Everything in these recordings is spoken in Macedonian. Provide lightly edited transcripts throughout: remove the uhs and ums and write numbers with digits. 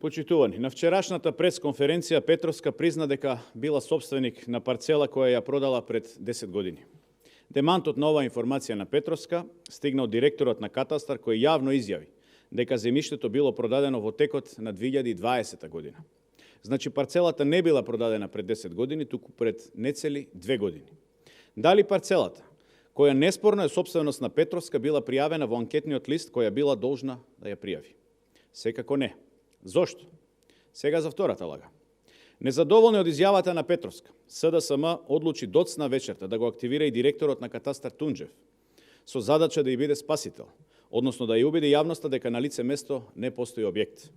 Почитувани, на вчерашната пресконференција Петровска призна дека била собственик на парцела која ја продала пред 10 години. Демантот на оваа информација на Петровска стигна од директорот на Катастар кој јавно изјави дека земјиштето било продадено во текот на 2020 година. Значи парцелата не била продадена пред 10 години, туку пред нецели 2 години. Дали парцелата, која неспорно е собственост на Петровска, била пријавена во анкетниот лист која била должна да ја пријави? Секако не. Зошто? Сега за втората лага. Незадоволни од изјавата на Петровска, СДСМ одлучи доцна вечерта да го активира и директорот на Катастар Тунџев со задача да ја биде спасител, односно да ја убеди јавноста дека на лице место не постои објект.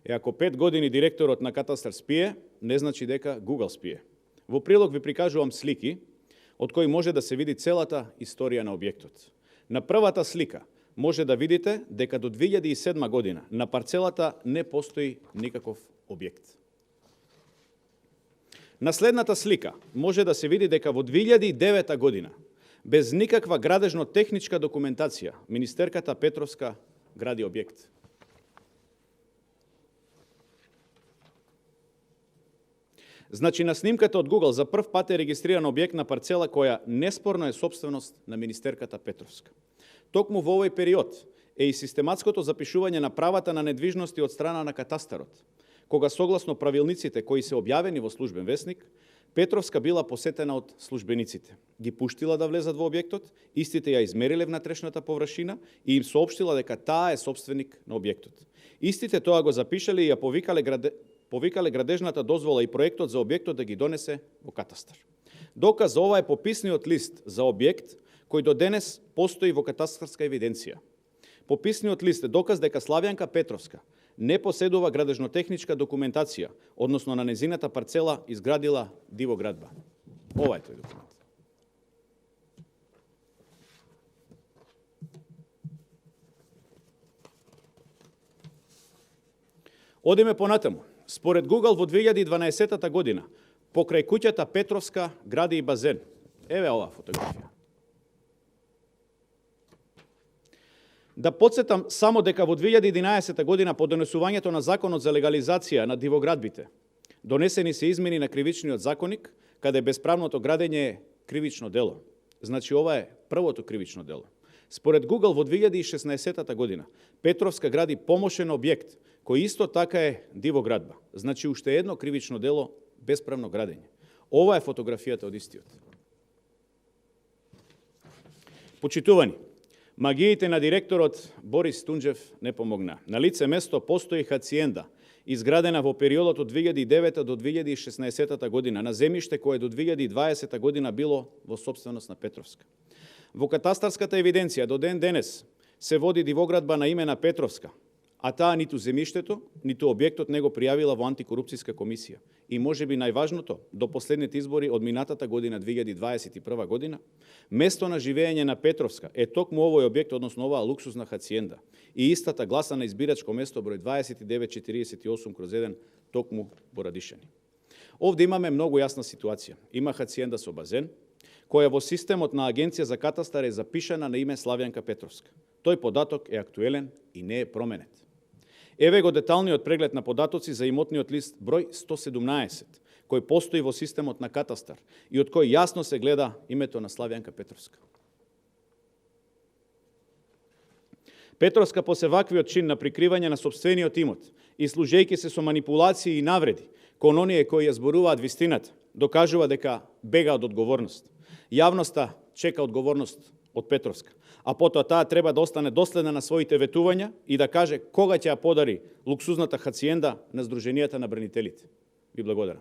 Ако 5 години директорот на Катастар спие, не значи дека Google спие. Во прилог ви прикажувам слики од кои може да се види целата историја на објектот. На првата слика може да видите дека до 2007 година на парцелата не постои никаков објект. На следната слика може да се види дека во 2009 година, без никаква градежно-техничка документација, министерката Петровска гради објект. Значи, на снимката од Google за прв пат е регистриран објект на парцела која неспорно е собственост на министерката Петровска. Токму во овој период е и систематското запишување на правата на недвижности од страна на Катастарот, кога согласно правилниците кои се објавени во службен весник, Петровска била посетена од службениците. Ги пуштила да влезат во објектот, истите ја измериле внатрешната површина и им соопштила дека таа е собственик на објектот. Истите тоа го запишале и ја повикале градежната дозвола и проектот за објектот да ги донесе во Катастар. Доказ за ова е пописниот лист за објект кој до денес постои во катастарска евиденција. Пописниот лист е доказ дека Славјанка Петровска не поседува градежно-техничка документација, односно на незината парцела изградила дивоградба. Ова е тој документ. Одиме понатаму. Според Google во 2012 година, покрај куќата Петровска гради и базен. Еве оваа фотографија. Да подсетам само дека во 2011 година по донесувањето на Законот за легализација на дивоградбите, донесени се измени на кривичниот законник, каде бесправното градење е кривично дело. Значи, ова е првото кривично дело. Според Google во 2016 година, Петровска гради помошен објект, кој исто така е дивоградба. Значи, уште едно кривично дело, бесправно градење. Ова е фотографијата од истиот. Почитувани, магиите на директорот Борис Тунџев не помогна. На лице место постои хациенда, изградена во периодот од 2009 до 2016 година, на земјиште кое до 2020 година било во собственост на Петровска. Во катастарската евиденција до ден денес се води дивоградба на име на Петровска, а таа ниту земјиштето, ниту објектот не го пријавила во антикорупцијска комисија. И можеби најважното, до последните избори од минатата година, 2021 година, место на живење на Петровска е токму овој објект, односно оваа луксузна хациенда. И истата гласа на избирачко место број 2948/1 токму во Радишани. Овде имаме многу јасна ситуација. Има хациенда со базен, која во системот на Агенција за катастар е запишана на име Славјанка Петровска. Тој податок е актуелен и не е променет. Еве го деталниот преглед на податоци за имотниот лист број 117, кој постои во системот на Катастар и од кој јасно се гледа името на Славјанка Петровска. Петровска по севаквиот чин на прикривање на сопствениот имот и служејќи се со манипулации и навреди кон оние кои ја зборуваат вистината, докажува дека бега од одговорност. Јавноста чека одговорност од Петровска, а потоа таа треба да остане доследна на своите ветувања и да каже кога ќе ја подари луксузната хациенда на Сдруженијата на бранителите. Ви благодарам.